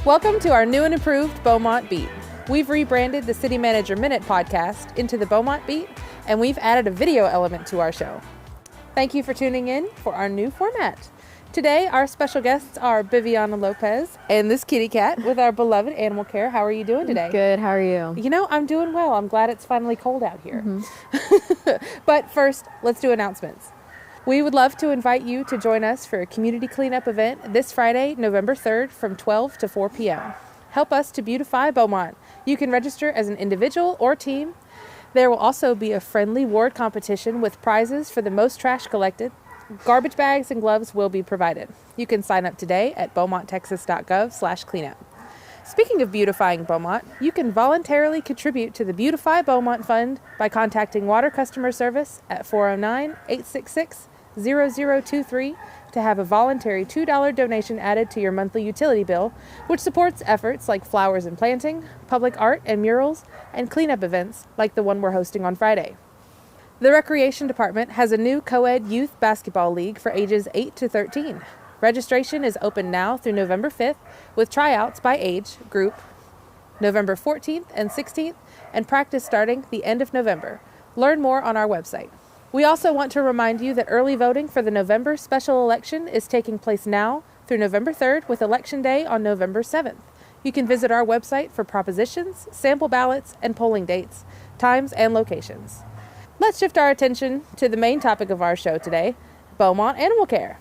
Welcome to our new and improved Beaumont Beat. We've rebranded the City Manager Minute podcast into the Beaumont Beat, and we've added a video element to our show. Thank you for tuning in for our new format. Today, our special guests are Viviana Lopez and this kitty cat with our beloved Animal Care. How are you doing today? Good. How are you? You know, I'm doing well. I'm glad it's finally cold out here. But first, let's do announcements. We would love to invite you to join us for a community cleanup event this Friday, November 3rd from 12 to 4 p.m. Help us to beautify Beaumont. You can register as an individual or team. There will also be a friendly ward competition with prizes for the most trash collected. Garbage bags and gloves will be provided. You can sign up today at beaumonttexas.gov/cleanup. Speaking of beautifying Beaumont, you can voluntarily contribute to the Beautify Beaumont Fund by contacting Water Customer Service at 409-866-0023 to have a voluntary $2 donation added to your monthly utility bill, which supports efforts like flowers and planting, public art and murals, and cleanup events like the one we're hosting on Friday. The Recreation Department has a new co-ed youth basketball league for ages 8 to 13. Registration is open now through November 5th with tryouts by age group November 14th and 16th and practice starting the end of November. Learn more on our website. We also want to remind you that early voting for the November special election is taking place now through November 3rd with Election Day on November 7th. You can visit our website for propositions, sample ballots, and polling dates, times, and locations. Let's shift our attention to the main topic of our show today, Beaumont Animal Care.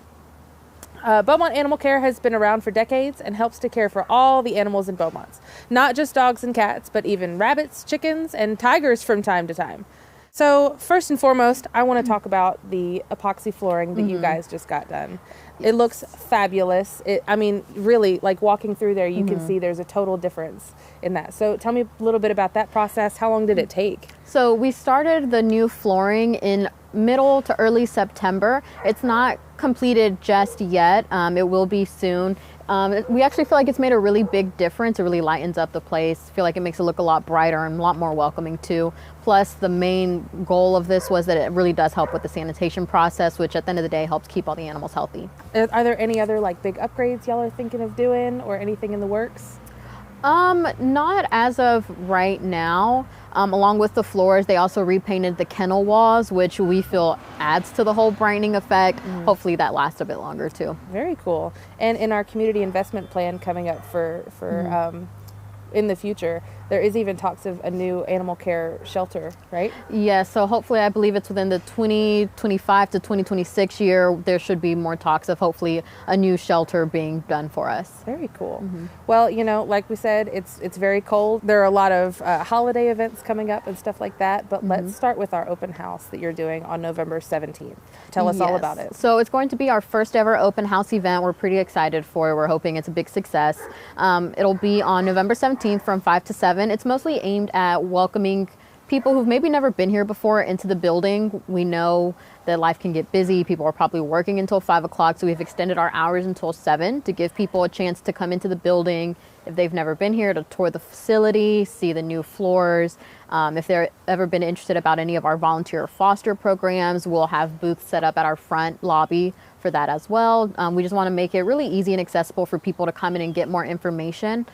Beaumont Animal Care has been around for decades and helps to care for all the animals in Beaumont. Not just dogs and cats, but even rabbits, chickens, and tigers from time to time. So first and foremost, I want to talk about the epoxy flooring that you guys just got done. Yes. It looks fabulous. Really, like walking through there, you can see there's a total difference in that. So tell me a little bit about that process. How long did it take? So we started the new flooring in middle to early September. It's not completed just yet. It will be soon. We actually feel like it's made a really big difference. It really lightens up the place. I feel like it makes it look a lot brighter and a lot more welcoming too. Plus, the main goal of this was that it really does help with the sanitation process, which at the end of the day helps keep all the animals healthy. Are there any other big upgrades y'all are thinking of doing or anything in the works? Not as of right now. Along with the floors, they also repainted the kennel walls, which we feel adds to the whole brightening effect. Hopefully that lasts a bit longer too. Very cool. And in our community investment plan coming up for in the future, there is even talks of a new animal care shelter, right? Yeah, so hopefully I believe it's within the 2025 to 2026 year, there should be more talks of hopefully a new shelter being done for us. Very cool. Well, like we said, it's very cold. There are a lot of holiday events coming up and stuff like that, but let's start with our open house that you're doing on November 17th. Tell us all about it. So it's going to be our first ever open house event. We're pretty excited for it. We're hoping it's a big success. It'll be on November 17th from 5 to 7. It's mostly aimed at welcoming people who've maybe never been here before into the building. We know that life can get busy. People are probably working until 5 o'clock, so we've extended our hours until 7 to give people a chance to come into the building if they've never been here, to tour the facility, see the new floors. If they've ever been interested about any of our volunteer foster programs, we'll have booths set up at our front lobby for that as well. We just want to make it really easy and accessible for people to come in and get more information.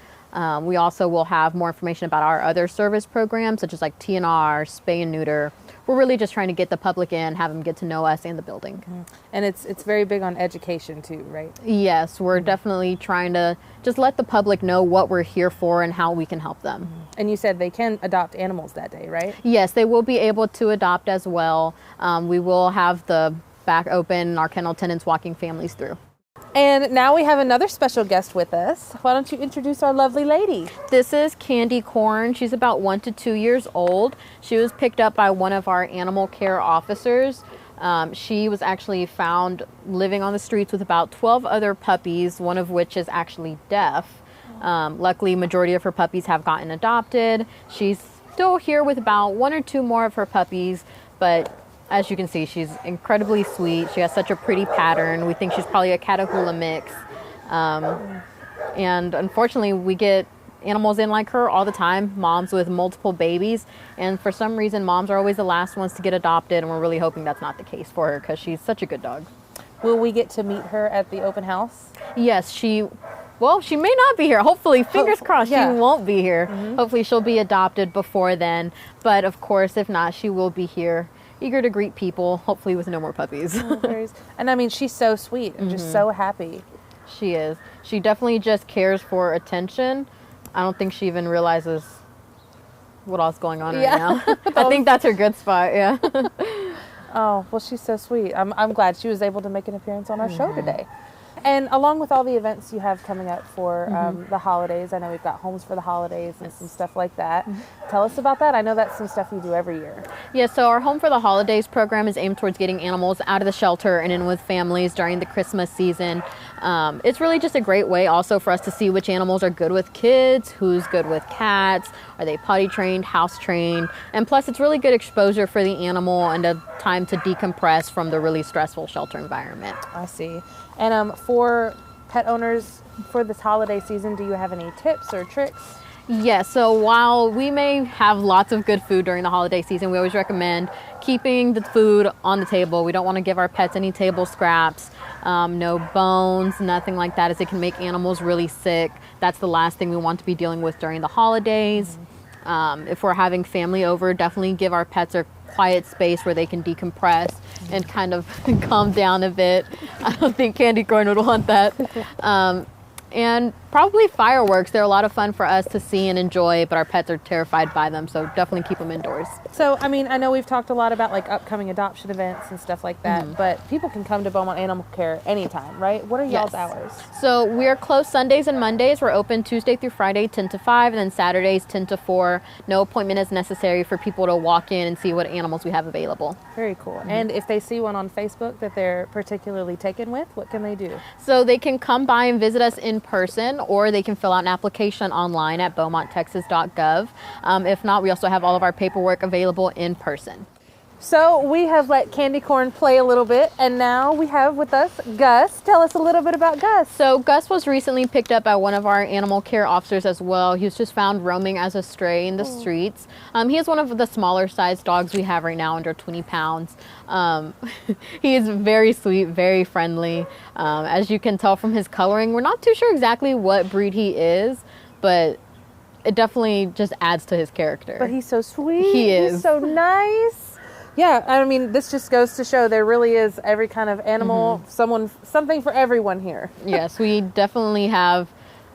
We also will have more information about our other service programs, such as TNR, spay and neuter. We're really just trying to get the public in, have them get to know us and the building. And it's very big on education too, right? Yes, we're definitely trying to just let the public know what we're here for and how we can help them. And you said they can adopt animals that day, right? Yes, they will be able to adopt as well. We will have the back open, our kennel attendants walking families through. And now we have another special guest with us. Why don't you introduce our lovely lady? This is Candy Corn. She's about 1 to 2 years old. She was picked up by one of our animal care officers. She was actually found living on the streets with about 12 other puppies, one of which is actually deaf. Luckily, majority of her puppies have gotten adopted. She's still here with about 1 or 2 more of her puppies, but as you can see, she's incredibly sweet. She has such a pretty pattern. We think she's probably a Catahoula mix. And unfortunately, we get animals in like her all the time, moms with multiple babies. And for some reason, moms are always the last ones to get adopted. And we're really hoping that's not the case for her because she's such a good dog. Will we get to meet her at the open house? Yes, she Well, she may not be here. Hopefully, fingers crossed, yeah. she won't be here. Hopefully, she'll be adopted before then. But of course, if not, she will be here, eager to greet people, hopefully with no more puppies. And I mean, she's so sweet and just so happy. She is. She definitely just cares for attention. I don't think she even realizes what all's going on right now. I think that's her good spot, yeah. Oh, well, she's so sweet. I'm glad she was able to make an appearance on our show today. And along with all the events you have coming up for the holidays, I know we've got homes for the holidays and some stuff like that. Tell us about that. I know that's some stuff you do every year. Yeah, so our Home for the Holidays program is aimed towards getting animals out of the shelter and in with families during the Christmas season. It's really just a great way also for us to see which animals are good with kids, who's good with cats, are they potty trained, house trained, and plus it's really good exposure for the animal and a time to decompress from the really stressful shelter environment. I see. And for pet owners for this holiday season, do you have any tips or tricks? Yes, so while we may have lots of good food during the holiday season, we always recommend keeping the food on the table. We don't want to give our pets any table scraps, no bones, nothing like that, as it can make animals really sick. That's the last thing we want to be dealing with during the holidays. If we're having family over, definitely give our pets a quiet space where they can decompress and kind of calm down a bit. I don't think Candy Corn would want that. And probably fireworks. They're a lot of fun for us to see and enjoy, but our pets are terrified by them, so definitely keep them indoors. So, I mean, I know we've talked a lot about like upcoming adoption events and stuff like that, but people can come to Beaumont Animal Care anytime, right? What are y'all's hours? So we're closed Sundays and Mondays. We're open Tuesday through Friday, 10 to 5, and then Saturdays, 10 to 4. No appointment is necessary for people to walk in and see what animals we have available. Very cool. And if they see one on Facebook that they're particularly taken with, what can they do? So they can come by and visit us in person, or they can fill out an application online at beaumonttexas.gov. If not, we also have all of our paperwork available in person. So we have let Candy Corn play a little bit, and now we have with us Gus. Tell us a little bit about Gus. So Gus was recently picked up by one of our animal care officers as well. He was just found roaming as a stray in the streets. He is one of the smaller sized dogs we have right now, under 20 pounds. He is very sweet, very friendly. As you can tell from his coloring, we're not too sure exactly what breed he is, but it definitely just adds to his character. But he's so sweet. He is. He's so nice. Yeah, I mean, this just goes to show there really is every kind of animal, something for everyone here. Yes, we definitely have.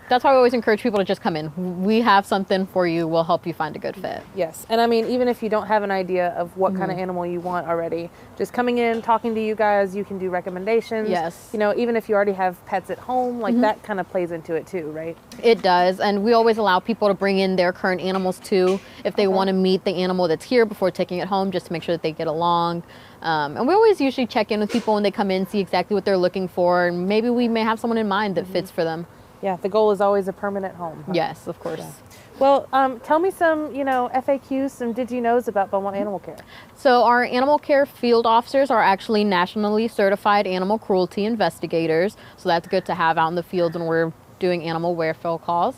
That's why we always encourage people to just come in. We have something for you. We'll help you find a good fit. Yes, and I mean, even if you don't have an idea of what kind of animal you want already, just coming in, talking to you guys, you can do recommendations. Yes. You know, even if you already have pets at home, like that kind of plays into it too, right? It does, and we always allow people to bring in their current animals too, if they want to meet the animal that's here before taking it home, just to make sure that they get along. And we always usually check in with people when they come in, see exactly what they're looking for, and maybe we may have someone in mind that fits for them. Yeah, the goal is always a permanent home. Huh? Yes, of course. Yeah. Well, tell me some, FAQs, some did you knows about Beaumont Animal Care. So our animal care field officers are actually nationally certified animal cruelty investigators. So that's good to have out in the field when we're doing animal welfare calls.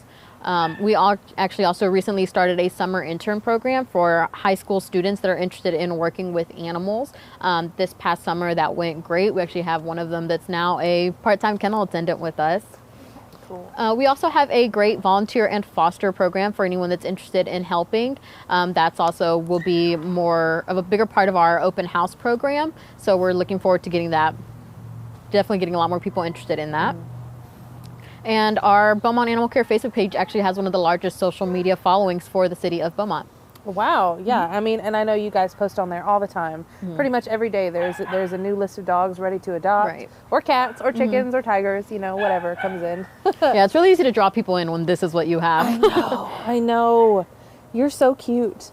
We actually also recently started a summer intern program for high school students that are interested in working with animals. This past summer that went great. We actually have one of them that's now a part-time kennel attendant with us. Cool. We also have a great volunteer and foster program for anyone that's interested in helping. That's also will be more of a bigger part of our open house program. So we're looking forward to getting that, definitely getting a lot more people interested in that. And our Beaumont Animal Care Facebook page actually has one of the largest social media followings for the city of Beaumont. Wow, yeah. I mean, and I know you guys post on there all the time. Pretty much every day there's a new list of dogs ready to adopt, or cats, or chickens, or tigers, whatever comes in. Yeah, it's really easy to draw people in when this is what you have. I know. You're so cute.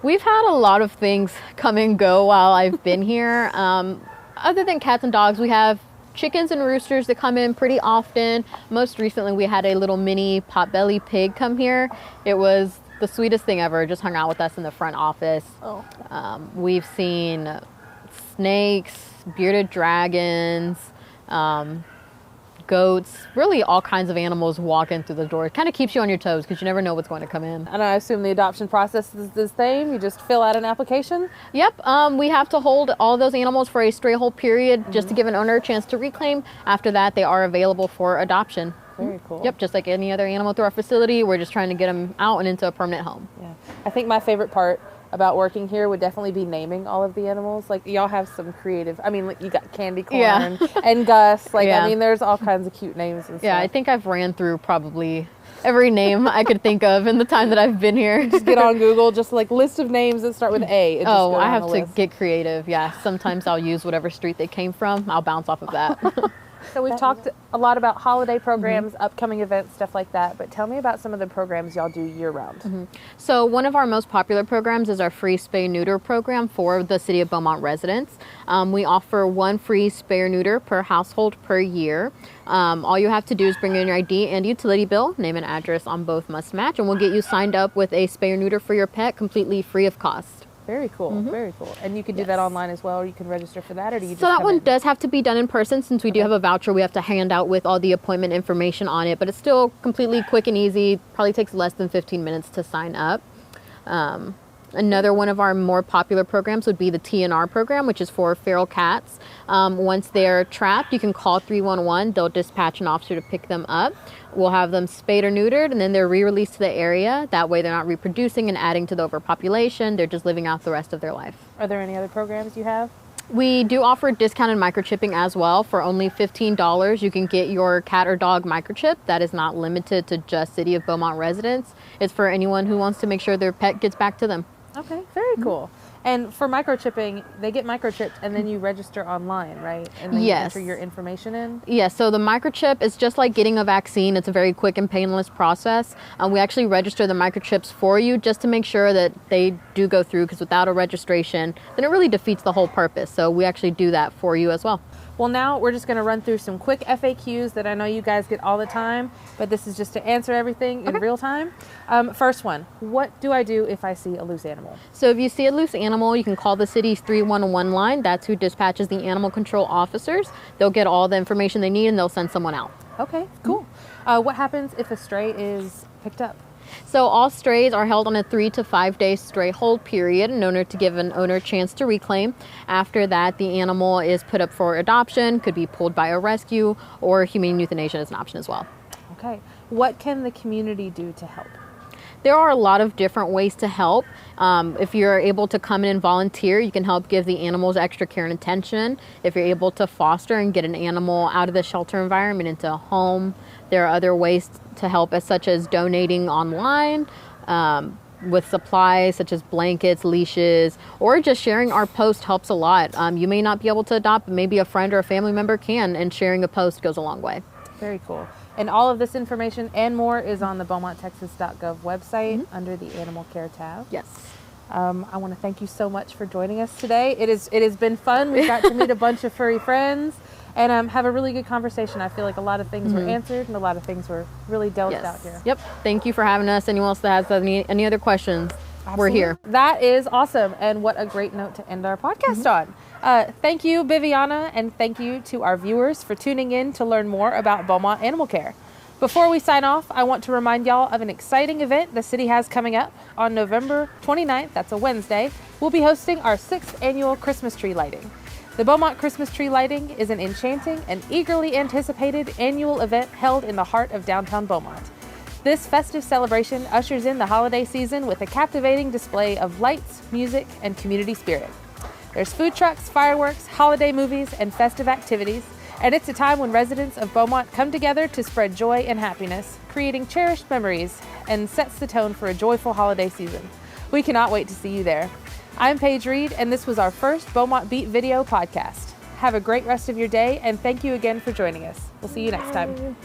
We've had a lot of things come and go while I've been here. Other than cats and dogs, we have chickens and roosters that come in pretty often. Most recently, we had a little mini potbelly pig come here. It was the sweetest thing ever. Just hung out with us in the front office. We've seen snakes, bearded dragons, goats, really all kinds of animals walking through the door. It kind of keeps you on your toes because you never know what's going to come in. And I assume the adoption process is the same. You just fill out an application? Yep. We have to hold all those animals for a stray hold period just to give an owner a chance to reclaim. After that, they are available for adoption. Very cool. Yep, just like any other animal through our facility, we're just trying to get them out and into a permanent home. Yeah. I think my favorite part about working here would definitely be naming all of the animals. Like, y'all have some creative, I mean, like, you got Candy Corn and Gus. Like, I mean, there's all kinds of cute names and stuff. Yeah, I think I've ran through probably every name I could think of in the time that I've been here. Just get on Google, just like list of names that start with A. And Oh, just I have to list. get creative. Yeah, sometimes I'll use whatever street they came from. I'll bounce off of that. So we've talked a lot about holiday programs, upcoming events, stuff like that. But tell me about some of the programs y'all do year round. So one of our most popular programs is our free spay-neuter program for the City of Beaumont residents. We offer 1 free spay-neuter per household per year. All you have to do is bring in your ID and utility bill, name and address on both must match, and we'll get you signed up with a spay-neuter for your pet completely free of cost. Very cool, very cool. And you can do that online as well, or you can register for that, or do you just So that come one in? does have to be done in person, since we do have a voucher we have to hand out with all the appointment information on it, but it's still completely quick and easy. Probably takes less than 15 minutes to sign up. Another one of our more popular programs would be the TNR program, which is for feral cats. Once they're trapped, you can call 311. They'll dispatch an officer to pick them up. We'll have them spayed or neutered, and then they're re-released to the area. That way they're not reproducing and adding to the overpopulation. They're just living out the rest of their life. Are there any other programs you have? We do offer discounted microchipping as well. For only $15, you can get your cat or dog microchip. That is not limited to just City of Beaumont residents. It's for anyone who wants to make sure their pet gets back to them. Okay, very cool. And for microchipping, they get microchipped and then you register online, right? And then you enter your information in? Yes, so the microchip is just like getting a vaccine. It's a very quick and painless process. We actually register the microchips for you just to make sure that they do go through, because without a registration, then it really defeats the whole purpose. So we actually do that for you as well. Well, now we're just going to run through some quick FAQs that I know you guys get all the time, but this is just to answer everything in real time. First one, what do I do if I see a loose animal? So if you see a loose animal, you can call the city's 311 line. That's who dispatches the animal control officers. They'll get all the information they need and they'll send someone out. Okay, cool. What happens if a stray is picked up? So all strays are held on a 3 to 5 day stray hold period in order to give an owner a chance to reclaim. After that, the animal is put up for adoption, could be pulled by a rescue, or humane euthanasia is an option as well. Okay. What can the community do to help? There are a lot of different ways to help. If you're able to come in and volunteer, you can help give the animals extra care and attention. If you're able to foster and get an animal out of the shelter environment into a home, there are other ways to help, such as donating online with supplies such as blankets, leashes, or just sharing our post helps a lot. You may not be able to adopt, but maybe a friend or a family member can, and sharing a post goes a long way. Very cool. And all of this information and more is on the BeaumontTexas.gov website under the Animal Care tab. Yes. I want to thank you so much for joining us today. It has been fun. We got to meet a bunch of furry friends and have a really good conversation. I feel like a lot of things were answered and a lot of things were really dealt out here. Yep. Thank you for having us. Anyone else that has any other questions, we're here. That is awesome. And what a great note to end our podcast on. Thank you, Viviana, and thank you to our viewers for tuning in to learn more about Beaumont Animal Care. Before we sign off, I want to remind y'all of an exciting event the city has coming up. On November 29th, that's a Wednesday, we'll be hosting our 6th annual Christmas tree lighting. The Beaumont Christmas tree lighting is an enchanting and eagerly anticipated annual event held in the heart of downtown Beaumont. This festive celebration ushers in the holiday season with a captivating display of lights, music, and community spirit. There's food trucks, fireworks, holiday movies, and festive activities, and it's a time when residents of Beaumont come together to spread joy and happiness, creating cherished memories, and sets the tone for a joyful holiday season. We cannot wait to see you there. I'm Paige Reed, and this was our first Beaumont Beat video podcast. Have a great rest of your day, and thank you again for joining us. We'll see you next time.